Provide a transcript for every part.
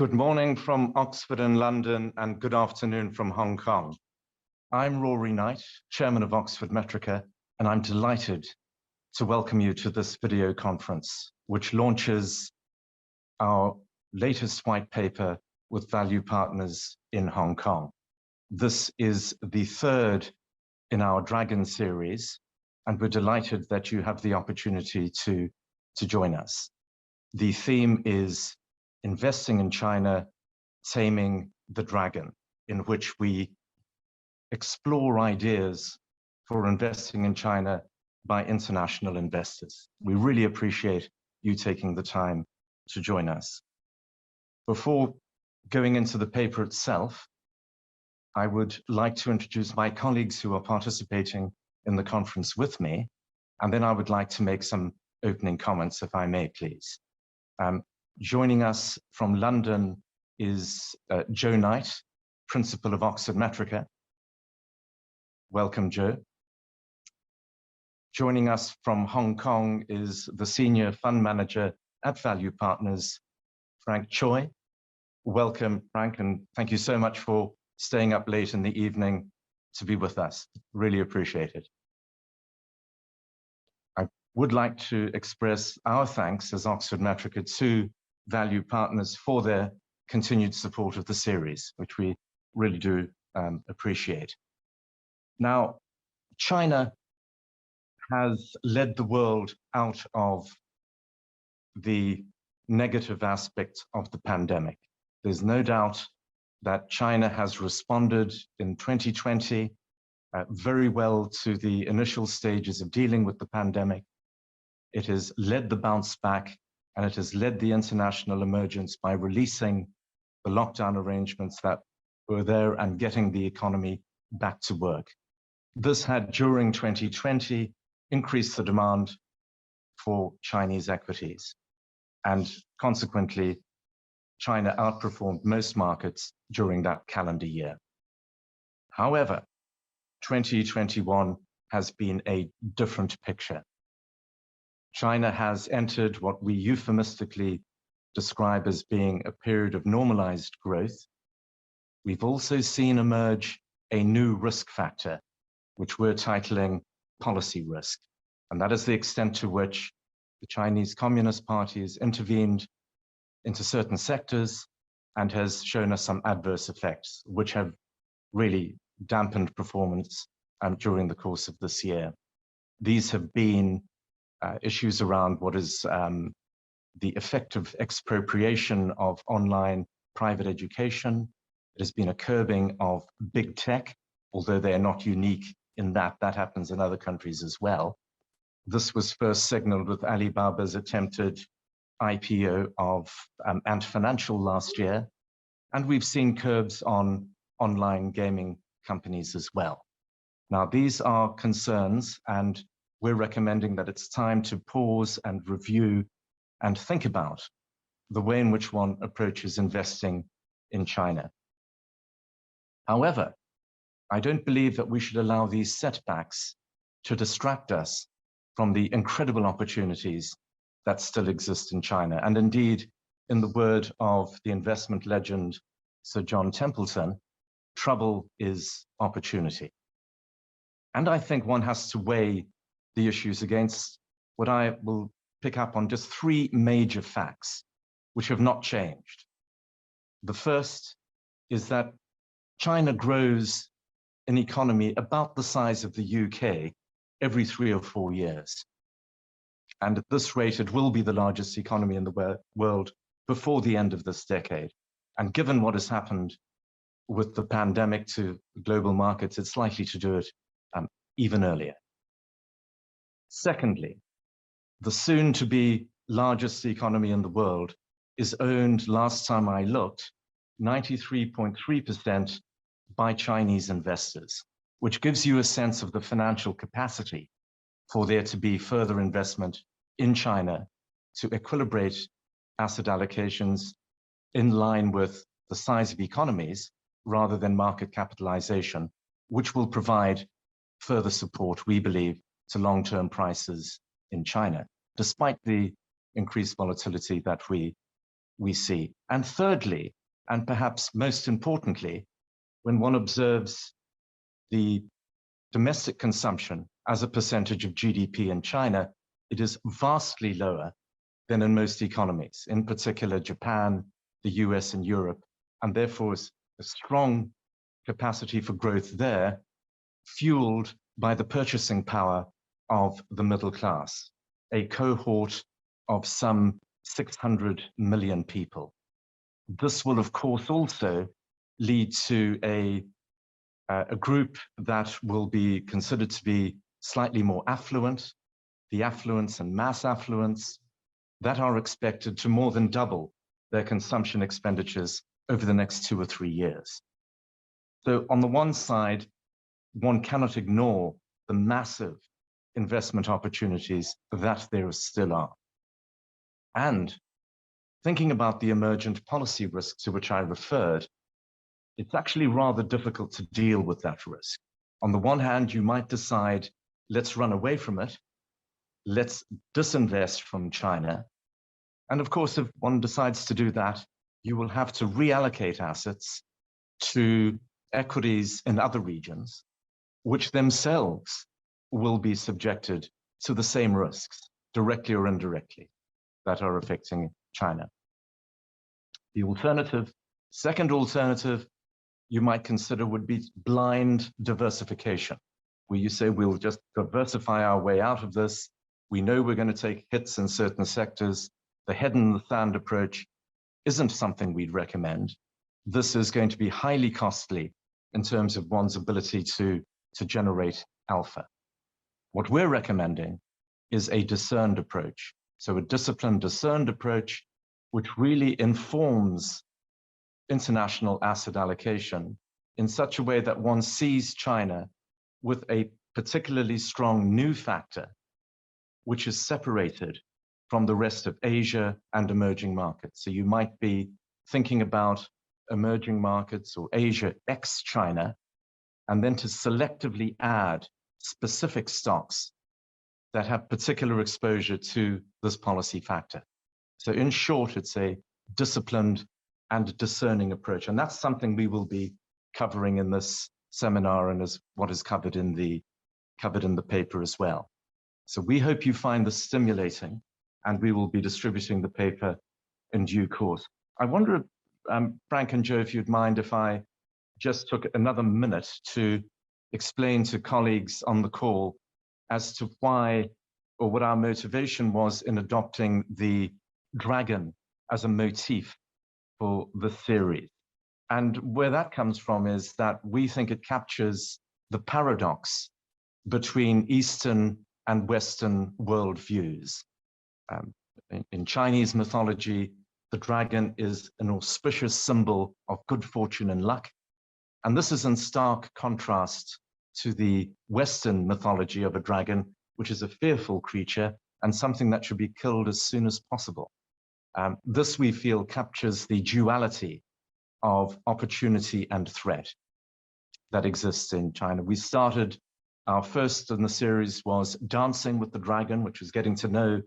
Good morning from Oxford and London, and good afternoon from Hong Kong. I'm Rory Knight, Chairman of Oxford Matrica, and I'm delighted to welcome you to this video conference, which launches our latest white paper with value partners in Hong Kong. This is the third in our Dragon series, and we're delighted that you have the opportunity to join us. The theme is Investing in China, Taming the Dragon, in which we explore ideas for investing in China by international investors. We really appreciate you taking the time to join us. Before going into the paper itself, I would like to introduce my colleagues who are participating in the conference with me, and then I would like to make some opening comments, if I may, please. Joining us from London is Joe Knight, Principal of Oxford Matrica. Welcome, Joe. Joining us from Hong Kong is the Senior Fund Manager at Value Partners, Frank Choi. Welcome, Frank, and thank you so much for staying up late in the evening to be with us. Really appreciate it. I would like to express our thanks as Oxford Matrica to Value Partners for their continued support of the series, which we really do appreciate. Now, China has led the world out of the negative aspect of the pandemic. There's no doubt that China has responded in 2020 very well to the initial stages of dealing with the pandemic. It has led the bounce back, and it has led the international emergence by releasing the lockdown arrangements that were there and getting the economy back to work. This had, during 2020, increased the demand for Chinese equities, and consequently, China outperformed most markets during that calendar year. However, 2021 has been a different picture. China has entered what we euphemistically describe as being a period of normalized growth. We've also seen emerge a new risk factor, which we're titling policy risk. And that is the extent to which the Chinese Communist Party has intervened into certain sectors and has shown us some adverse effects, which have really dampened performance during the course of this year. These have been issues around what is the effective expropriation of online private education. It has been a curbing of big tech, although they are not unique in that. That happens in other countries as well. This was first signaled with Alibaba's attempted IPO of Ant Financial last year, and we've seen curbs on online gaming companies as well. Now, these are concerns, and we're recommending that it's time to pause and review and think about the way in which one approaches investing in China. However, I don't believe that we should allow these setbacks to distract us from the incredible opportunities that still exist in China. And indeed, in the word of the investment legend, Sir John Templeton, trouble is opportunity. And I think one has to weigh the issues against what I will pick up on just three major facts which have not changed. The first is that China grows an economy about the size of the UK every 3 or 4 years. And at this rate, it will be the largest economy in the world before the end of this decade. And given what has happened with the pandemic to global markets, it's likely to do it even earlier. Secondly, the soon-to-be largest economy in the world is owned, last time I looked, 93.3% by Chinese investors, which gives you a sense of the financial capacity for there to be further investment in China to equilibrate asset allocations in line with the size of economies rather than market capitalization, which will provide further support, we believe, to long-term prices in China, despite the increased volatility that we we see. And thirdly, and perhaps most importantly, when one observes the domestic consumption as a percentage of GDP in China, it is vastly lower than in most economies, in particular Japan, the US, and Europe, and therefore is a strong capacity for growth there, fueled by the purchasing power of the middle class, a cohort of some 600 million people. This will, of course, also lead to a group that will be considered to be slightly more affluent, the affluence and mass affluence, that are expected to more than double their consumption expenditures over the next 2 or 3 years. So on the one side, one cannot ignore the massive investment opportunities that there still are. And thinking about the emergent policy risks to which I referred, it's actually rather difficult to deal with that risk. On the one hand, you might decide, let's run away from it, let's disinvest from China. And of course, if one decides to do that, you will have to reallocate assets to equities in other regions, which themselves will be subjected to the same risks, directly or indirectly, that are affecting China. The alternative, second alternative, you might consider would be blind diversification, where you say we'll just diversify our way out of this. We know we're going to take hits in certain sectors. The head in the sand approach isn't something we'd recommend. This is going to be highly costly in terms of one's ability to generate alpha. What we're recommending is a discerned approach. So a disciplined, discerned approach, which really informs international asset allocation in such a way that one sees China with a particularly strong new factor, which is separated from the rest of Asia and emerging markets. So you might be thinking about emerging markets or Asia ex-China, and then to selectively add specific stocks that have particular exposure to this policy factor. So in short, it's a disciplined and discerning approach. And that's something we will be covering in this seminar and as what is covered in the paper as well. So we hope you find this stimulating, and we will be distributing the paper in due course. I wonder, Frank and Joe, if you'd mind if I just took another minute to explain to colleagues on the call as to why, or what our motivation was in adopting the dragon as a motif for the series. And where that comes from is that we think it captures the paradox between Eastern and Western worldviews. In Chinese mythology, the dragon is an auspicious symbol of good fortune and luck. And this is in stark contrast to the Western mythology of a dragon, which is a fearful creature and something that should be killed as soon as possible. This, we feel, captures the duality of opportunity and threat that exists in China. We started, our first in the series was Dancing with the Dragon, which was getting to know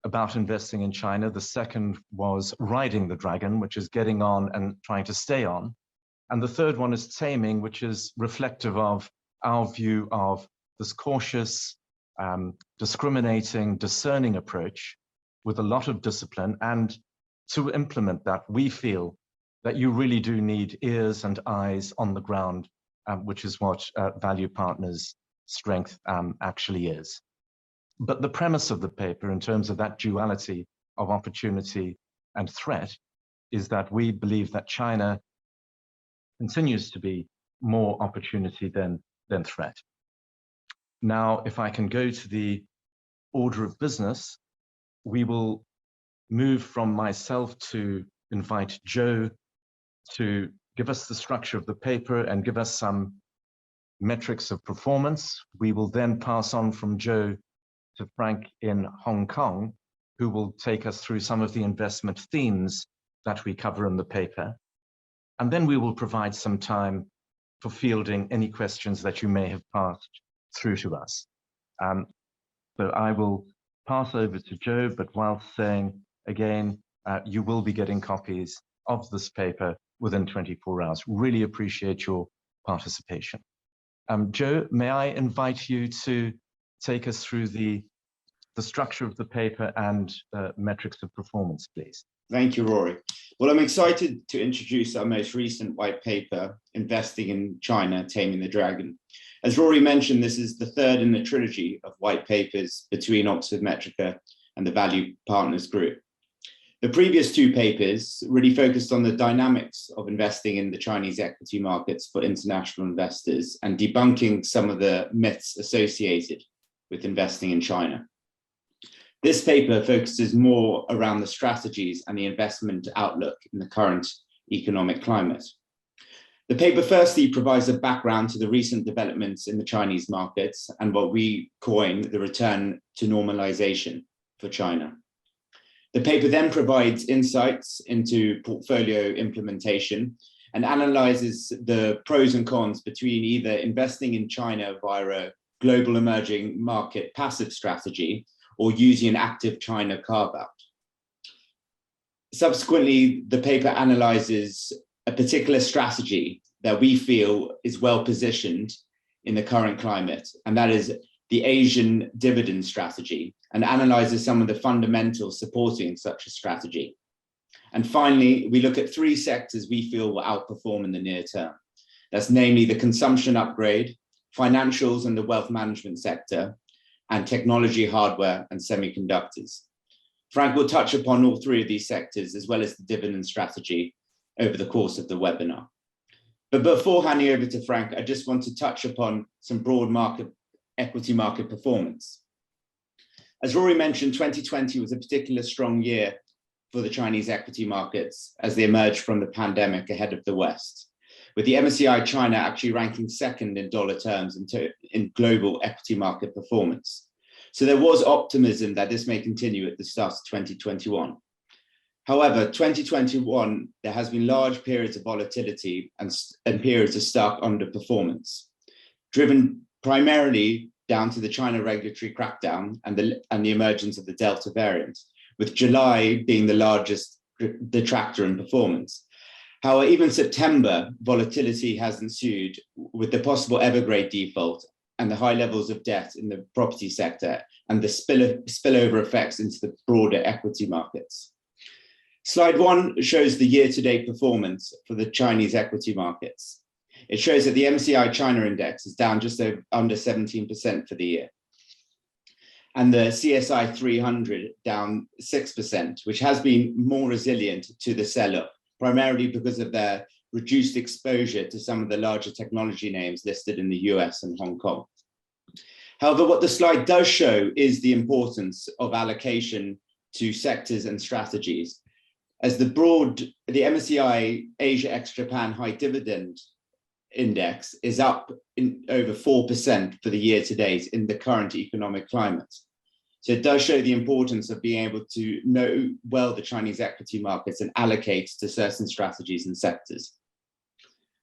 about investing in China. The second was Riding the Dragon, which is getting on and trying to stay on. And the third one is Taming, which is reflective of our view of this cautious, discriminating, discerning approach with a lot of discipline. And to implement that, we feel that you really do need ears and eyes on the ground, which is what Value Partners' strength actually is. But the premise of the paper, in terms of that duality of opportunity and threat, is that we believe that China continues to be more opportunity than threat. Now, if I can go to the order of business, we will move from myself to invite Joe to give us the structure of the paper and give us some metrics of performance. We will then pass on from Joe to Frank in Hong Kong, who will take us through some of the investment themes that we cover in the paper. And then we will provide some time for fielding any questions that you may have passed through to us. So I will pass over to Joe, but while saying again, you will be getting copies of this paper within 24 hours. Really appreciate your participation. Joe, may I invite you to take us through the structure of the paper and metrics of performance, please? Thank you, Rory. Well, I'm excited to introduce our most recent white paper, Investing in China, Taming the Dragon. As Rory mentioned, this is the third in the trilogy of white papers between Oxford Matrica and the Value Partners Group. The previous two papers really focused on the dynamics of investing in the Chinese equity markets for international investors and debunking some of the myths associated with investing in China. This paper focuses more around the strategies and the investment outlook in the current economic climate. The paper firstly provides a background to the recent developments in the Chinese markets and what we coin the return to normalization for China. The paper then provides insights into portfolio implementation and analyzes the pros and cons between either investing in China via a global emerging market passive strategy or using an active China carve-out. Subsequently, the paper analyzes a particular strategy that we feel is well positioned in the current climate, and that is the Asian dividend strategy, and analyzes some of the fundamentals supporting such a strategy. And finally, we look at three sectors we feel will outperform in the near term. That's namely the consumption upgrade, financials and the wealth management sector, and technology, hardware, and semiconductors. Frank will touch upon all three of these sectors, as well as the dividend strategy, over the course of the webinar. But before handing over to Frank, I just want to touch upon some broad equity market performance. As Rory mentioned, 2020 was a particularly strong year for the Chinese equity markets as they emerged from the pandemic ahead of the West, with the MSCI China actually ranking second in dollar terms in global equity market performance. So there was optimism that this may continue at the start of 2021. However, 2021, there has been large periods of volatility and periods of stark underperformance, driven primarily down to the China regulatory crackdown and the emergence of the Delta variant, with July being the largest detractor in performance. However, even September, volatility has ensued with the possible Evergrande default and the high levels of debt in the property sector and the spillover effects into the broader equity markets. Slide 1 shows the year-to-date performance for the Chinese equity markets. It shows that the MSCI China index is down just under 17% for the year, and the CSI 300 down 6%, which has been more resilient to the sell-off, primarily because of their reduced exposure to some of the larger technology names listed in the US and Hong Kong. However, what the slide does show is the importance of allocation to sectors and strategies, as the MSCI Asia ex-Japan High Dividend Index is up in over 4% for the year to date in the current economic climate. So it does show the importance of being able to know well the Chinese equity markets and allocate to certain strategies and sectors.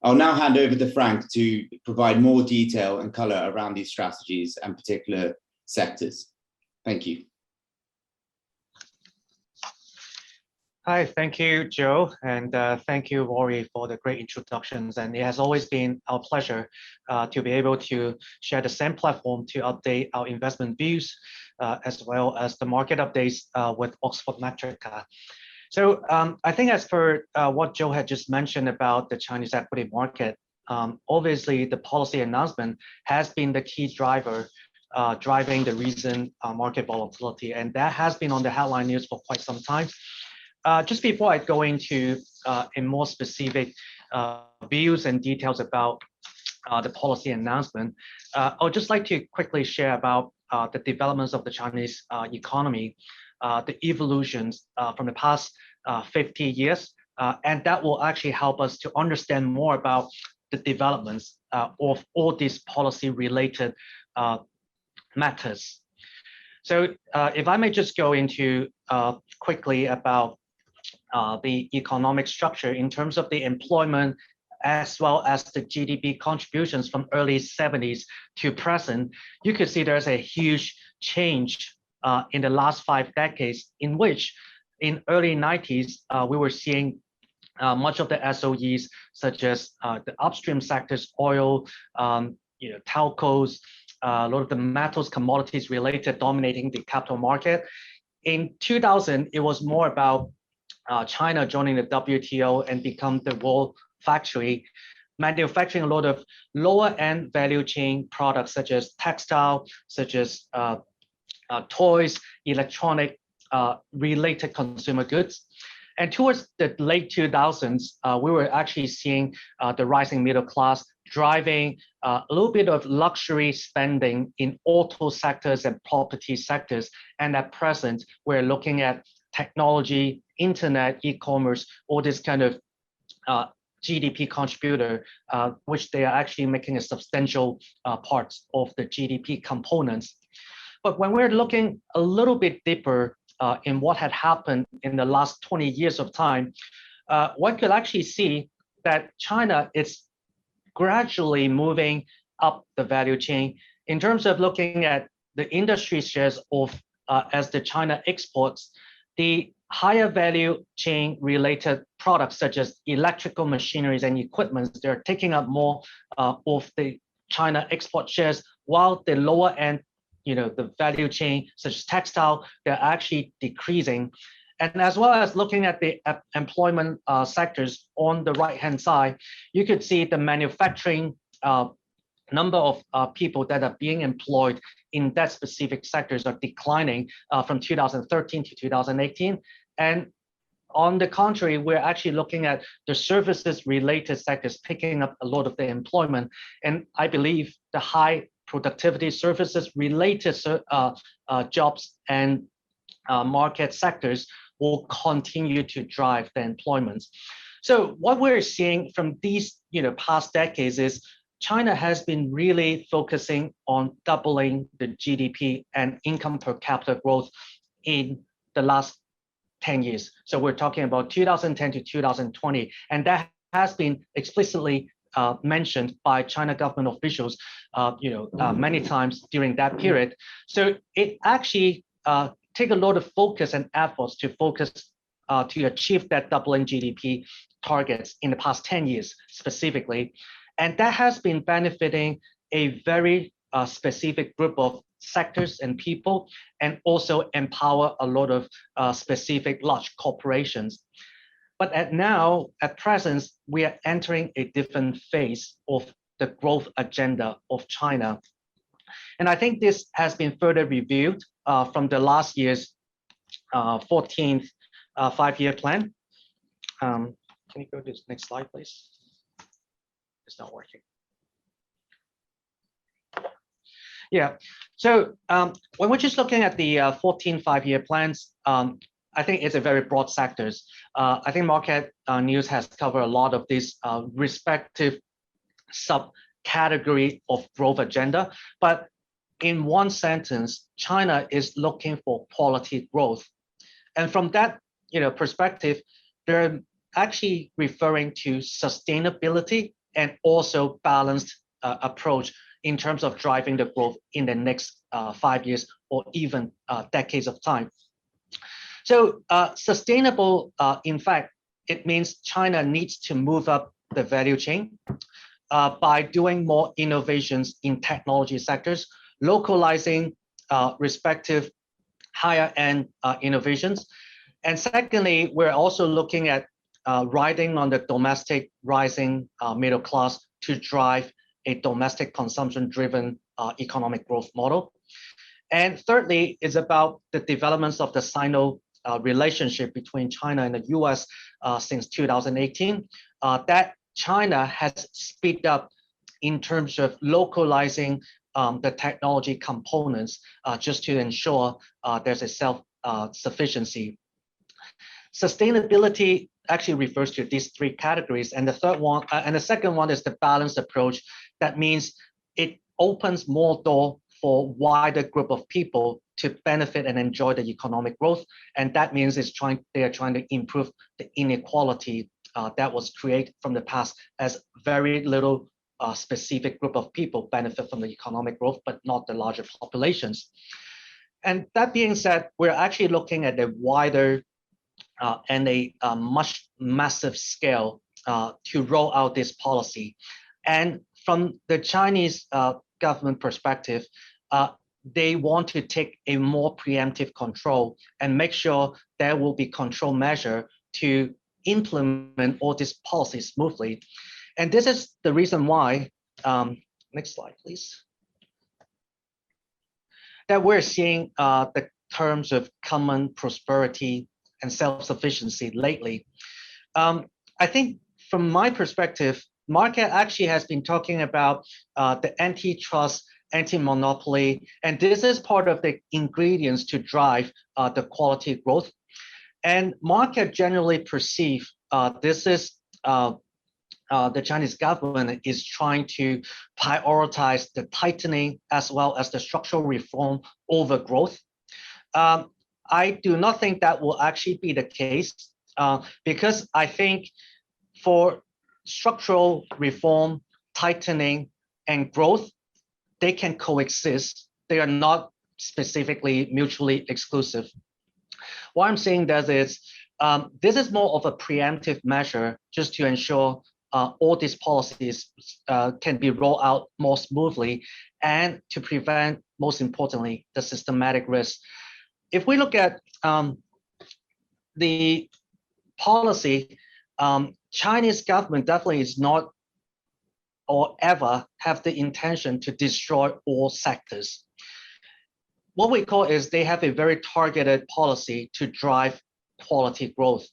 I'll now hand over to Frank to provide more detail and color around these strategies and particular sectors. Thank you. Hi, thank you, Joe, and thank you, Rory, for the great introductions. And it has always been our pleasure to be able to share the same platform to update our investment views, as well as the market updates with Oxford Matrica. So I think as for what Joe had just mentioned about the Chinese equity market, obviously the policy announcement has been the key driver driving the recent market volatility, and that has been on the headline news for quite some time. Just before I go into in more specific views and details about the policy announcement, I would just like to quickly share about the developments of the Chinese economy, the evolutions from the past 50 years, and that will actually help us to understand more about the developments of all these policy-related matters. So if I may just go into quickly about the economic structure in terms of the employment as well as the GDP contributions from early 70s to present, you could see there's a huge change in the last 5 decades in which in early 90s, we were seeing much of the SOEs, such as the upstream sectors, oil, telcos, a lot of the metals, commodities related, dominating the capital market. In 2000, it was more about China joining the WTO and become the world factory, manufacturing a lot of lower end value chain products such as textile, such as toys, electronic related consumer goods. And towards the late 2000s, we were actually seeing the rising middle class driving a little bit of luxury spending in auto sectors and property sectors. And at present, we're looking at technology, internet, e-commerce, all this kind of GDP contributor, which they are actually making a substantial parts of the GDP components. But when we're looking a little bit deeper in what had happened in the last 20 years of time, one could actually see that China is gradually moving up the value chain in terms of looking at the industry shares of as the China exports, the higher value chain related products such as electrical machineries and equipment, they're taking up more of the China export shares, while the lower end, the value chain such as textile, they're actually decreasing. And as well as looking at the employment sectors on the right-hand side, you could see the manufacturing number of people that are being employed in that specific sectors are declining from 2013 to 2018. And on the contrary, we're actually looking at the services related sectors picking up a lot of the employment. And I believe the high productivity services related jobs and market sectors will continue to drive the employment. So what we're seeing from these past decades is China has been really focusing on doubling the GDP and income per capita growth in the last 10 years. So we're talking about 2010 to 2020, and that has been explicitly mentioned by China government officials, many times during that period. So it actually take a lot of focus and efforts to achieve that doubling GDP targets in the past 10 years specifically. And that has been benefiting a very specific group of sectors and people, and also empower a lot of specific large corporations. But at present, we are entering a different phase of the growth agenda of China. And I think this has been further reviewed from the last year's 14th five-year plan. Can you go to this next slide, please? It's not working. Yeah, so when we're just looking at the 14 five-year plans, I think it's a very broad sectors. I think market news has covered a lot of these respective subcategory of growth agenda, but in one sentence, China is looking for quality growth. And from that perspective, they're actually referring to sustainability and also balanced approach in terms of driving the growth in the next 5 years or even decades of time. So sustainable, in fact, it means China needs to move up the value chain by doing more innovations in technology sectors, localizing respective higher end innovations. And secondly, we're also looking at riding on the domestic rising middle class to drive a domestic consumption-driven economic growth model. And thirdly, is about the developments of the Sino relationship between China and the US since 2018, that China has speeded up in terms of localizing the technology components just to ensure there's a self-sufficiency. Sustainability actually refers to these three categories, and the second one is the balanced approach. That means it opens more door for wider group of people to benefit and enjoy the economic growth, and that means they are trying to improve the inequality that was created from the past, as very little specific group of people benefit from the economic growth, but not the larger populations. And that being said, we're actually looking at a wider and a much massive scale to roll out this policy. And from the Chinese government perspective, they want to take a more preemptive control and make sure there will be control measure to implement all these policies smoothly. And this is the reason why, next slide, please, that we're seeing the terms of common prosperity and self-sufficiency lately. I think from my perspective, market actually has been talking about the antitrust, anti-monopoly, and this is part of the ingredients to drive the quality growth. And market generally perceive this is the Chinese government is trying to prioritize the tightening as well as the structural reform over growth. I do not think that will actually be the case because I think for structural reform, tightening, and growth, they can coexist. They are not specifically mutually exclusive. What I'm saying that is, this is more of a preemptive measure just to ensure all these policies can be rolled out more smoothly and to prevent, most importantly, the systematic risk. If we look at the policy, Chinese government definitely is not or ever have the intention to destroy all sectors. What we call is they have a very targeted policy to drive quality growth.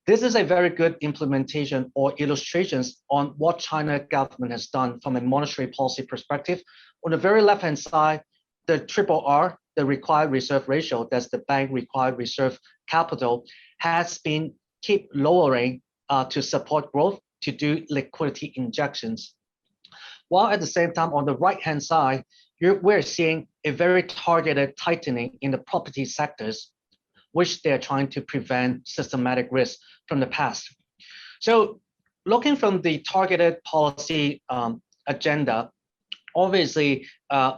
This is a very good implementation or illustrations on what China government has done from a monetary policy perspective. On the very left-hand side, the RRR, the required reserve ratio, that's the bank required reserve capital, has been keep lowering to support growth, to do liquidity injections. While at the same time, on the right-hand side, we're seeing a very targeted tightening in the property sectors, which they're trying to prevent systematic risk from the past. So looking from the targeted policy agenda, obviously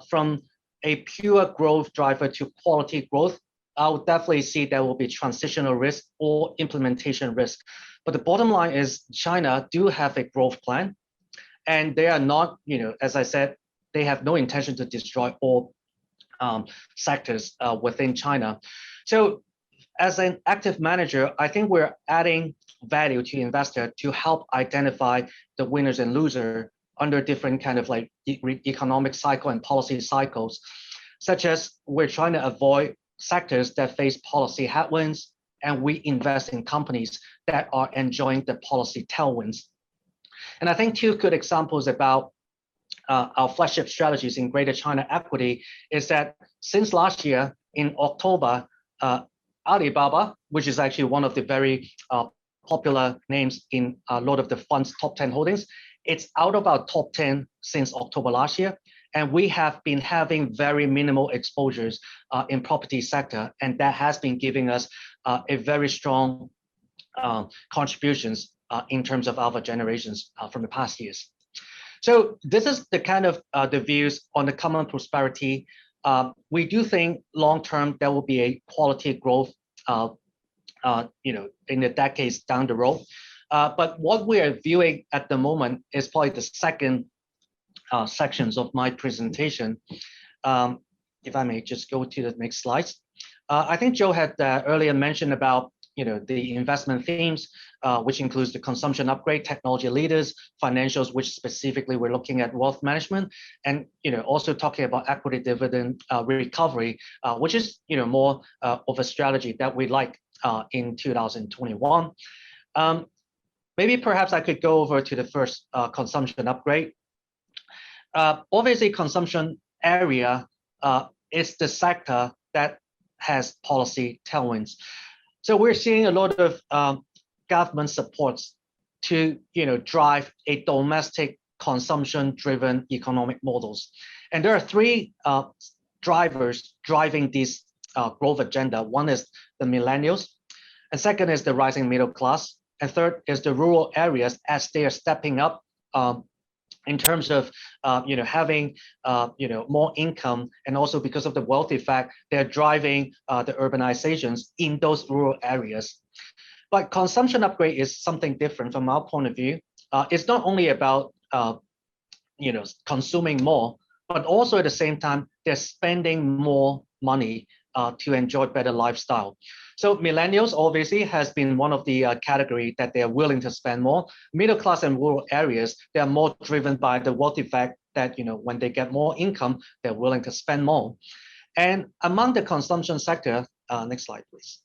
from a pure growth driver to quality growth, I would definitely see there will be transitional risk or implementation risk. But the bottom line is China do have a growth plan, and they are not, as I said, they have no intention to destroy all sectors within China. So as an active manager, I think we're adding value to investor to help identify the winners and losers under different kind of like economic cycle and policy cycles, such as we're trying to avoid sectors that face policy headwinds, and we invest in companies that are enjoying the policy tailwinds. And I think two good examples about our flagship strategies in Greater China equity is that since last year in October, Alibaba, which is actually one of the very popular names in a lot of the fund's top 10 holdings, it's out of our top 10 since October last year. And we have been having very minimal exposures in property sector, and that has been giving us a very strong contributions in terms of alpha generations from the past years. So this is the kind of the views on the common prosperity. We do think long-term there will be a quality growth, in the decades down the road. But what we are viewing at the moment is probably the second sections of my presentation. If I may just go to the next slides. I think Joe had earlier mentioned about the investment themes, which includes the consumption upgrade, technology leaders, financials, which specifically we're looking at wealth management, and also talking about equity dividend recovery, which is more of a strategy that we like in 2021. Maybe perhaps I could go over to the first consumption upgrade. Obviously, consumption area is the sector that has policy tailwinds. So we're seeing a lot of government supports to drive a domestic consumption-driven economic models. And there are three drivers driving this growth agenda. One is the millennials, and second is the rising middle class, and third is the rural areas as they are stepping up in terms of having more income, and also because of the wealth effect, they're driving the urbanizations in those rural areas. But consumption upgrade is something different from our point of view. It's not only about consuming more, but also at the same time they're spending more money to enjoy better lifestyle. So millennials obviously has been one of the category that they're willing to spend more. Middle class and rural areas, they are more driven by the wealth effect that when they get more income, they're willing to spend more. And among the consumption sector, next slide please.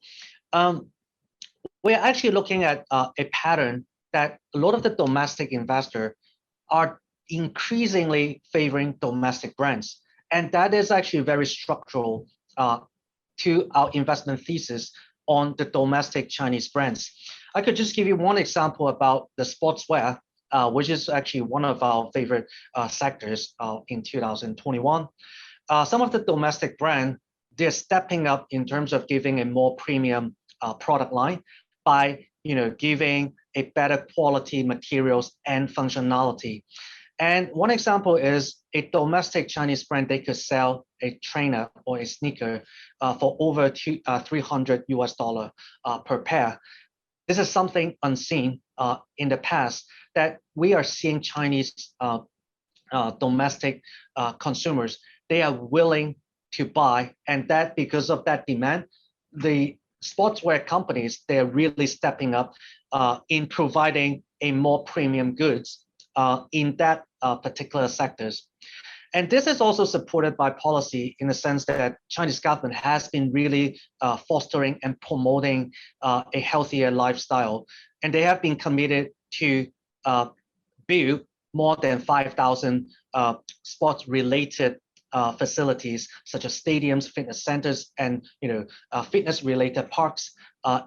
We're actually looking at a pattern that a lot of the domestic investors are increasingly favoring domestic brands. And that is actually very structural to our investment thesis on the domestic Chinese brands. I could just give you one example about the sportswear, which is actually one of our favorite sectors in 2021. Some of the domestic brands, they're stepping up in terms of giving a more premium product line by giving a better quality materials and functionality. And one example is a domestic Chinese brand, they could sell a trainer or a sneaker for over $300 per pair. This is something unseen in the past, that we are seeing Chinese domestic consumers, they are willing to buy, and that because of that demand, the sportswear companies, they're really stepping up in providing a more premium goods in that particular sectors. And this is also supported by policy in the sense that Chinese government has been really fostering and promoting a healthier lifestyle. And they have been committed to build more than 5,000 sports-related facilities such as stadiums, fitness centers, and fitness-related parks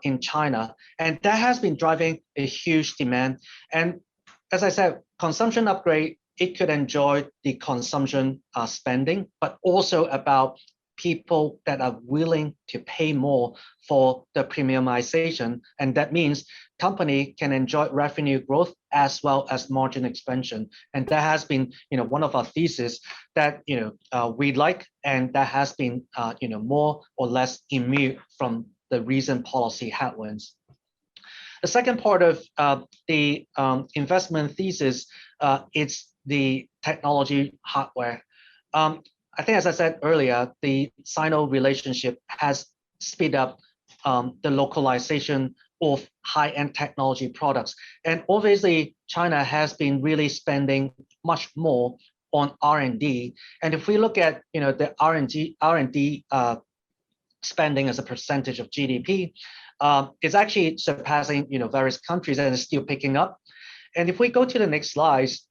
in China. And that has been driving a huge demand. And as I said, consumption upgrade, it could enjoy the consumption spending, but also about people that are willing to pay more for the premiumization. And that means company can enjoy revenue growth as well as margin expansion. And that has been one of our theses that we like, and that has been more or less immune from the recent policy headwinds. The second part of the investment thesis is the technology hardware. I think, as I said earlier, the Sino relationship has speed up the localization of high-end technology products. And obviously, China has been really spending much more on R&D. And if we look at the R&D spending as a percentage of GDP, it's actually surpassing various countries, and it's still picking up. And if we go to the next slides,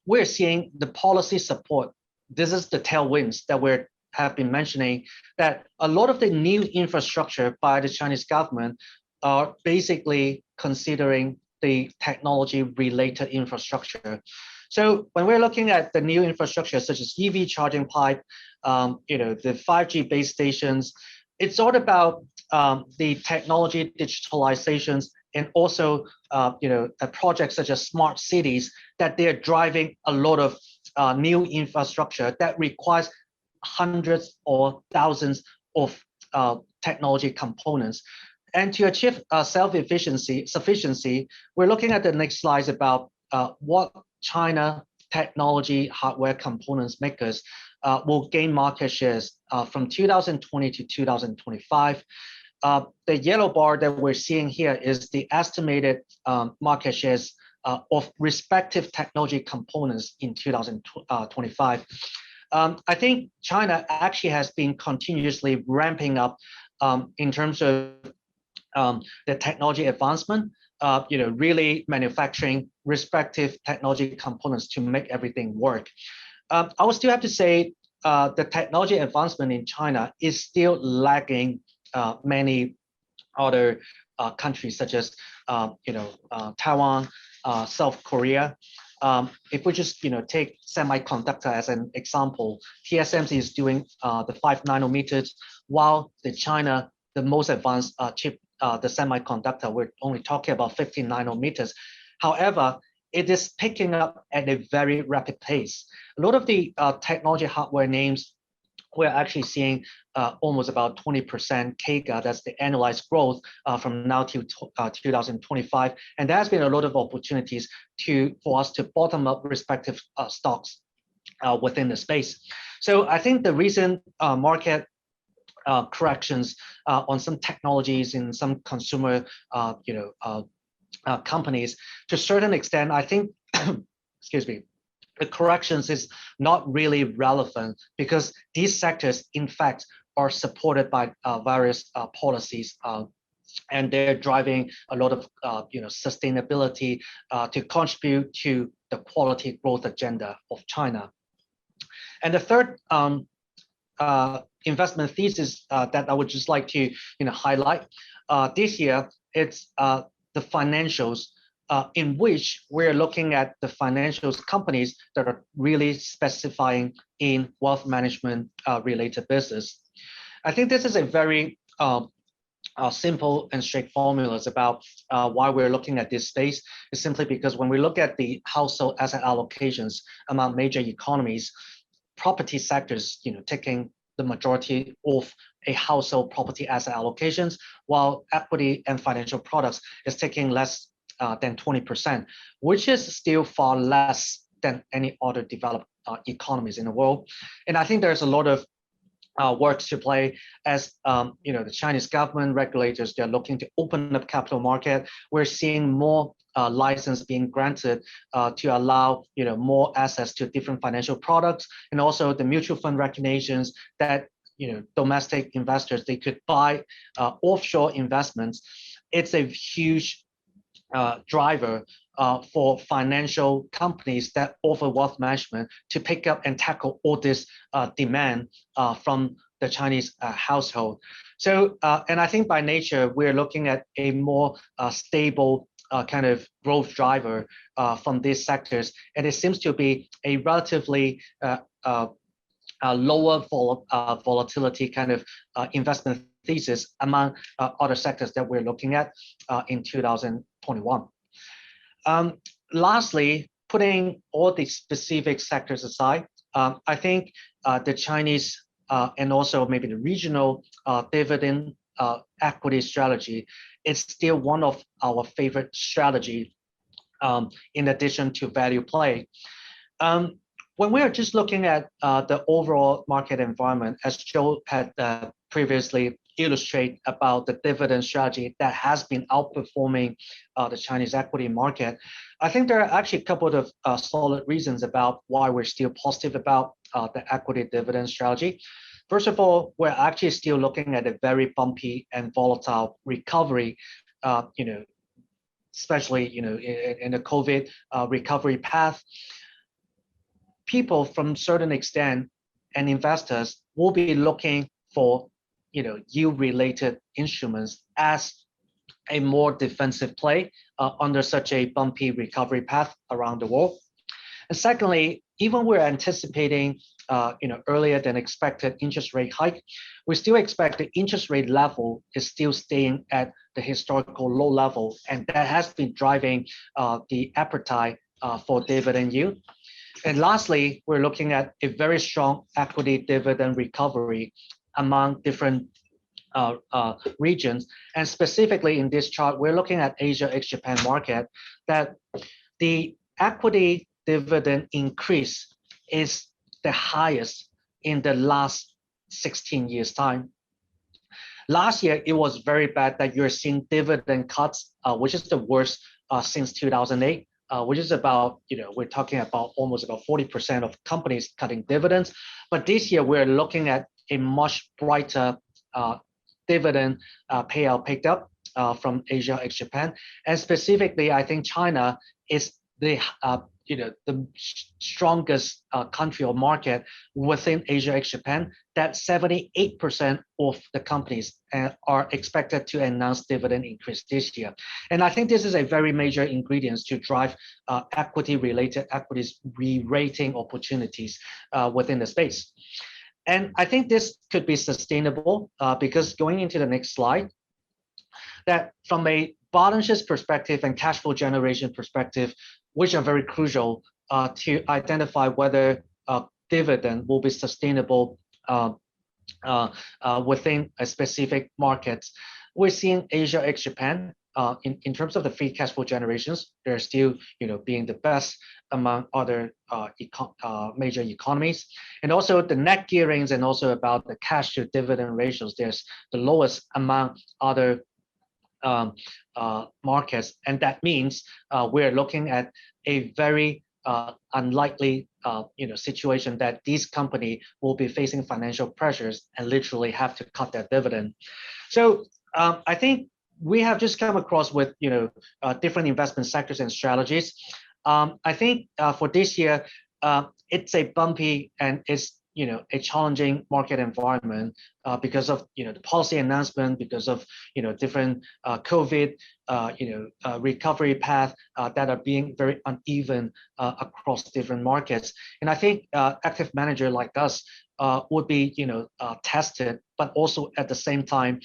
we're seeing the policy support. This is the tailwinds that we have been mentioning, that a lot of the new infrastructure by the Chinese government are basically considering the technology-related infrastructure. So when we're looking at the new infrastructure, such as EV charging pipe, the 5G base stations, it's all about the technology digitalizations, and also a project such as smart cities, that they're driving a lot of new infrastructure that requires hundreds or thousands of technology components. And to achieve sufficiency, we're looking at the next slides about what China technology hardware components makers will gain market shares from 2020 to 2025. The yellow bar that we're seeing here is the estimated market shares of respective technology components in 2025. I think China actually has been continuously ramping up in terms of the technology advancement, really manufacturing respective technology components to make everything work. I would still have to say the technology advancement in China is still lagging many other countries, such as Taiwan, South Korea. If we just take semi-conductor as an example, TSMC is doing the 5 nanometers, while China, the most advanced chip, the semi-conductor, we're only talking about 15 nanometers. However, it is picking up at a very rapid pace. A lot of the technology hardware names, we're actually seeing almost about 20% CAGR, that's the annualized growth from now to 2025. And there's been a lot of opportunities for us to bottom up respective stocks within the space. So I think the recent market corrections on some technologies in some consumer companies, to a certain extent, I think, excuse me, the corrections is not really relevant because these sectors, in fact, are supported by various policies, and they're driving a lot of sustainability to contribute to the quality growth agenda of China. And the third investment thesis that I would just like to highlight this year, it's the financials, in which we're looking at the financials companies that are really specifying in wealth management related business. I think this is a very simple and straight formulas about why we're looking at this space. Is simply because when we look at the household asset allocations among major economies, property sectors taking the majority of a household property asset allocations, while equity and financial products is taking less than 20%, which is still far less than any other developed economies in the world. And I think there's a lot of work to play as the Chinese government regulators, they're looking to open up capital market. We're seeing more license being granted to allow more access to different financial products, and also the mutual fund recognitions that domestic investors, they could buy offshore investments. It's a huge driver for financial companies that offer wealth management to pick up and tackle all this demand from the Chinese household. So, and I think by nature, we're looking at a more stable kind of growth driver from these sectors. And it seems to be a relatively lower volatility kind of investment thesis among other sectors that we're looking at in 2021. Lastly, putting all the specific sectors aside, I think the Chinese and also maybe the regional dividend equity strategy is still one of our favorite strategies in addition to value play. When we are just looking at the overall market environment, as Joe had previously illustrated about the dividend strategy that has been outperforming the Chinese equity market, I think there are actually a couple of solid reasons about why we're still positive about the equity dividend strategy. First of all, we're actually still looking at a very bumpy and volatile recovery, especially in the COVID recovery path. People from certain extent and investors will be looking for yield-related instruments as a more defensive play under such a bumpy recovery path around the world. And secondly, even we're anticipating earlier than expected interest rate hike, we still expect the interest rate level is still staying at the historical low level, and that has been driving the appetite for dividend yield. And lastly, we're looking at a very strong equity dividend recovery among different regions. And specifically in this chart, we're looking at Asia ex-Japan market, that the equity dividend increase is the highest in the last 16 years time. Last year, it was very bad that you're seeing dividend cuts, which is the worst since 2008. Which is about, we're talking about almost about 40% of companies cutting dividends. But this year, we're looking at a much brighter dividend payout picked up from Asia ex-Japan. And specifically, I think China is the strongest country or market within Asia ex-Japan, that 78% of the companies are expected to announce dividend increase this year. And I think this is a very major ingredient to drive equity-related equities re-rating opportunities within the space. And I think this could be sustainable because going into the next slide, that from a balance sheet perspective and cash flow generation perspective, which are very crucial to identify whether dividend will be sustainable within a specific market. We're seeing Asia ex Japan in terms of the free cash flow generations, they're still being the best among other major economies. And also the net gearings and also about the cash to dividend ratios, there's the lowest among other markets. And that means we're looking at a very unlikely situation that these companies will be facing financial pressures and literally have to cut their dividend. So I think we have just come across with different investment sectors and strategies. I think for this year, it's a bumpy and it's a challenging market environment because of the policy announcement, because of different COVID recovery path that are being very uneven across different markets. And I think active manager like us would be tested, but also at the same time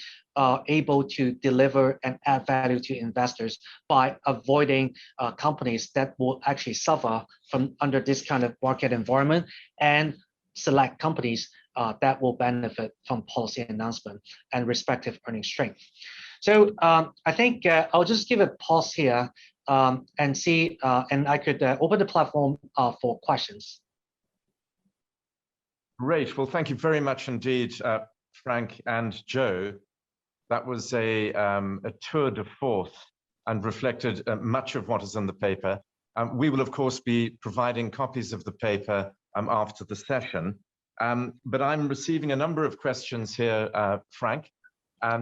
able to deliver and add value to investors by avoiding companies that will actually suffer from under this kind of market environment, and select companies that will benefit from policy announcement and respective earning strength. So I think I'll just give a pause here and see, and I could open the platform for questions. Great. Well, thank you very much indeed, Frank and Joe. That was a tour de force and reflected much of what is in the paper. We will, of course, be providing copies of the paper after the session. But I'm receiving a number of questions here, Frank.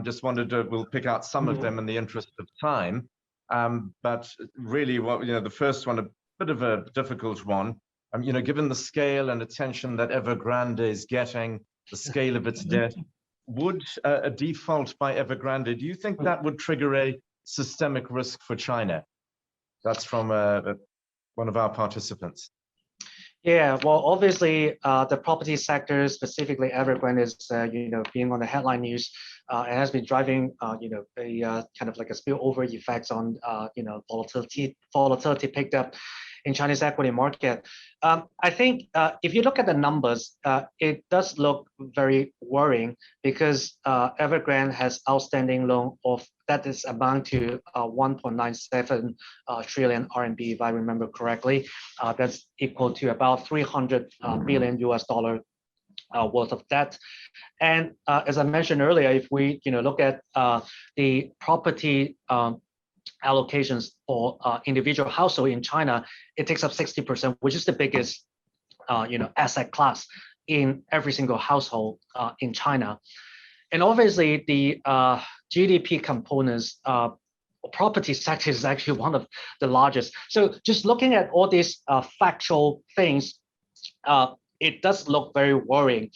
Just wanted to, we'll pick out some of them in the interest of time. But really, what the first one, a bit of a difficult one. Given the scale and attention that Evergrande is getting, the scale of its debt, would a default by Evergrande, do you think that would trigger a systemic risk for China? That's from one of our participants. Yeah, well, obviously, the property sector, specifically Evergrande, is being on the headline news. It has been driving a kind of like a spillover effects on volatility picked up in Chinese equity market. I think if you look at the numbers, it does look very worrying because Evergrande has outstanding loan of that is amount to 1.97 trillion RMB, if I remember correctly. That's equal to about $300 billion worth of debt. And as I mentioned earlier, if we look at the property allocations for individual household in China, it takes up 60%, which is the biggest asset class in every single household in China. And obviously the GDP components, property sector is actually one of the largest. So just looking at all these factual things, it does look very worrying.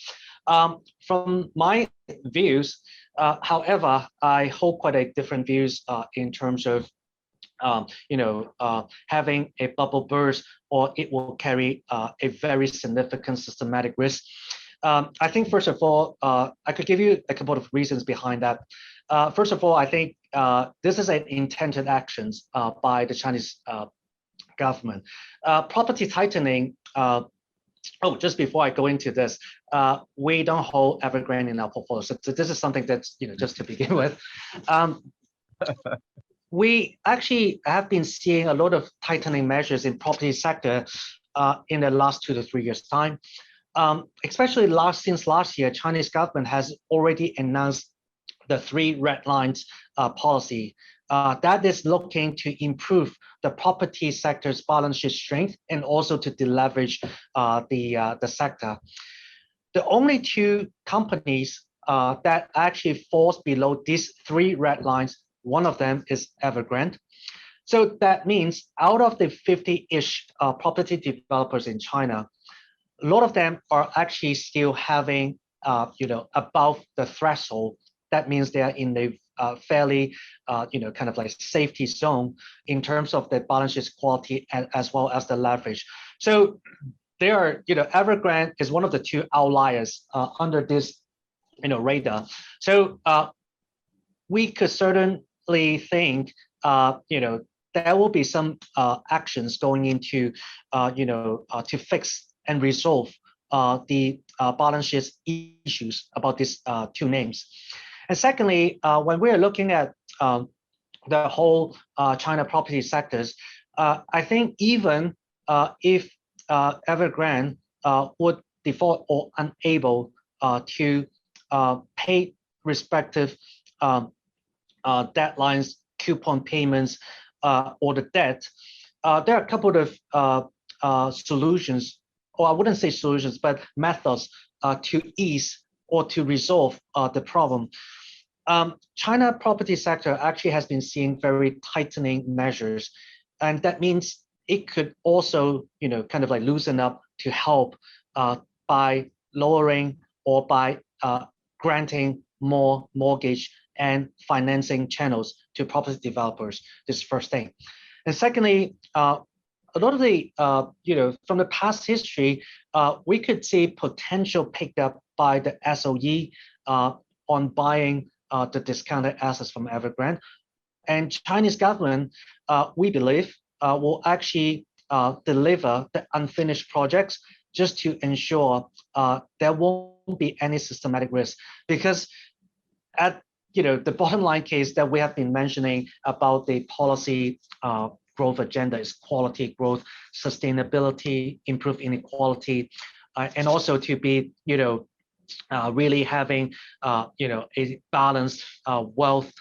From my views, however, I hold quite a different views in terms of having a bubble burst, or it will carry a very significant systematic risk. I think first of all, I could give you a couple of reasons behind that. First of all, I think this is an intended actions by the Chinese government. Property tightening. Just before I go into this, we don't hold Evergrande in our portfolio. So this is something that's, just to begin with. We actually have been seeing a lot of tightening measures in property sector in the last 2 to 3 years' time. Especially since last year, Chinese government has already announced the 3 red lines policy that is looking to improve the property sector's balance sheet strength and also to deleverage the sector. The only 2 companies that actually falls below these 3 red lines, one of them is Evergrande. So that means out of the 50-ish property developers in China, a lot of them are actually still having above the threshold. That means they are in the fairly kind of like safety zone in terms of the balance sheet quality and as well as the leverage. So there are, Evergrande is one of the 2 outliers under this radar. So we could certainly think there will be some actions going into, to fix and resolve the balance sheet issues about these two names. And secondly, when we're looking at the whole China property sectors, I think even if Evergrande would default or unable to pay respective deadlines, coupon payments, or the debt, there are a couple of solutions, or I wouldn't say solutions, but methods to ease or to resolve the problem. China property sector actually has been seeing very tightening measures, and that means it could also, kind of like loosen up to help by lowering or by granting more mortgage and financing channels to property developers. This is first thing. And secondly, a lot of the, from the past history, we could see potential picked up by the SOE on buying the discounted assets from Evergrande. And Chinese government, we believe, will actually deliver the unfinished projects just to ensure there won't be any systematic risk. Because at the bottom line case that we have been mentioning about the policy growth agenda is quality growth, sustainability, improve inequality, and also to be really having a balanced wealth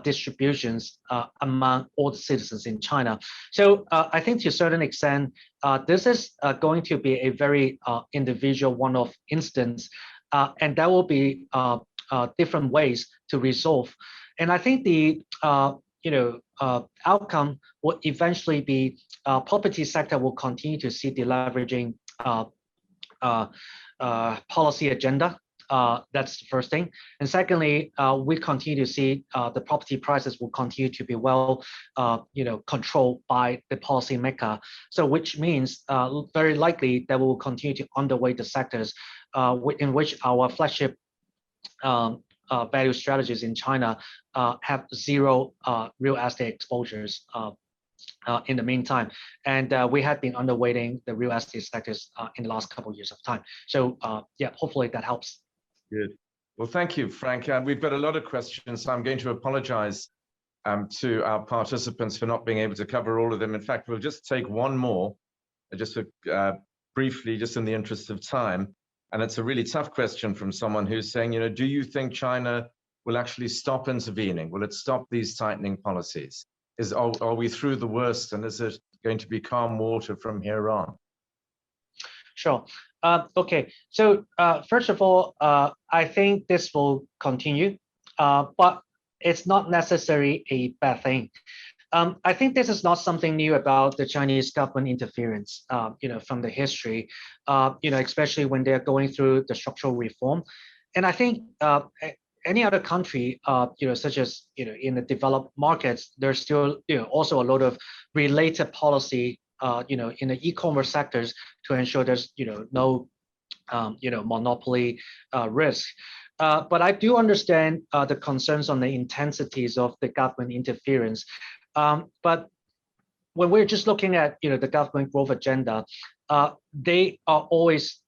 distributions among all the citizens in China. So I think to a certain extent, this is going to be a very individual one-off instance, and there will be different ways to resolve. And I think the outcome will eventually be property sector will continue to see the leveraging policy agenda. That's the first thing. And secondly, we continue to see the property prices will continue to be well, controlled by the policymaker. So which means very likely that we will continue to underweight the sectors in which our flagship value strategies in China have zero real estate exposures in the meantime. And we have been underweighting the real estate sectors in the last couple of years of time. So yeah, hopefully that helps. Good. Well, thank you, Frank. We've got a lot of questions, so I'm going to apologize to our participants for not being able to cover all of them. In fact, we'll just take one more, just briefly, just in the interest of time. And it's a really tough question from someone who's saying, do you think China will actually stop intervening? Will it stop these tightening policies? Are we through the worst, and is it going to be calm water from here on? Sure. Okay. So first of all, I think this will continue, but it's not necessarily a bad thing. I think this is not something new about the Chinese government interference, from the history, especially when they're going through the structural reform. And I think any other country, such as, in the developed markets, there's still, also a lot of related policy, in the e-commerce sectors to ensure there's, no, monopoly risk. But I do understand the concerns on the intensities of the government interference. But when we're just looking at, the government growth agenda, they are always,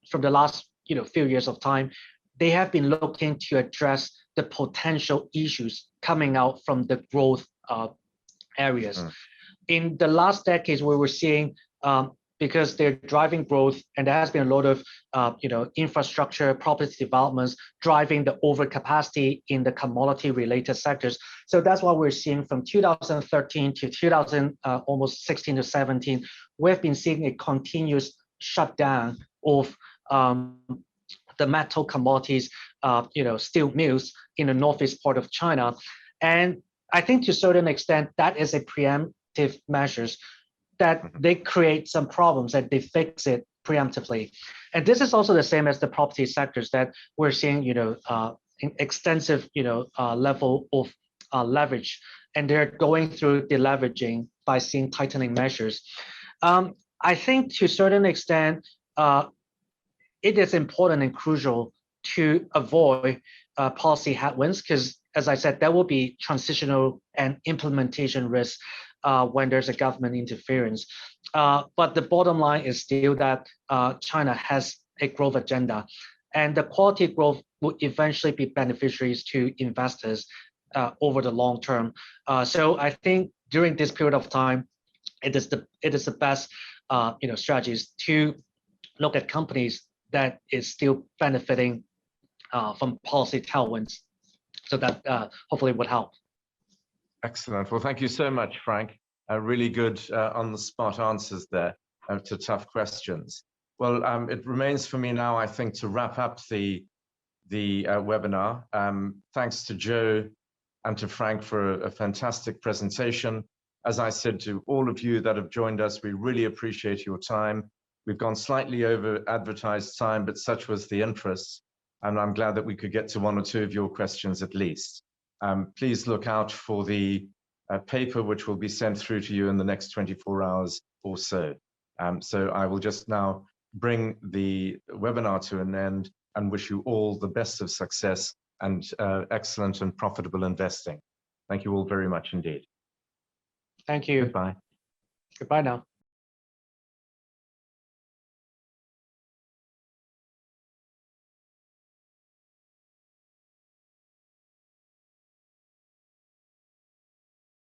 from the last, few years of time, they have been looking to address the potential issues coming out from the growth areas. In the last decades, we were seeing, because they're driving growth, and there has been a lot of, infrastructure, property developments driving the overcapacity in the commodity-related sectors. So that's what we're seeing from 2013 to almost 16 to 17. We've been seeing a continuous shutdown of the metal commodities, steel mills in the northeast part of China, and I think to a certain extent that is a preemptive measures that they create some problems and they fix it preemptively. And this is also the same as the property sectors that we're seeing, extensive, level of leverage, and they're going through deleveraging by seeing tightening measures. I think to a certain extent, it is important and crucial to avoid policy headwinds, because as I said, there will be transitional and implementation risks. when there's a government interference. But the bottom line is still that China has a growth agenda, and the quality growth would eventually be beneficiaries to investors over the long term. So I think during this period of time, it is the best strategies to look at companies that is still benefiting from policy tailwinds. So that hopefully would help. Excellent. Well, thank you so much, Frank. Really good on-the-spot answers there to tough questions. Well, it remains for me now, I think, to wrap up the webinar. Thanks to Joe and to Frank for a fantastic presentation. As I said to all of you that have joined us, we really appreciate your time. We've gone slightly over advertised time, but such was the interest. And I'm glad that we could get to one or two of your questions at least. Please look out for the paper which will be sent through to you in the next 24 hours or so. So I will just now bring the webinar to an end and wish you all the best of success and excellent and profitable investing. Thank you all very much indeed. Thank you. Goodbye. Goodbye now.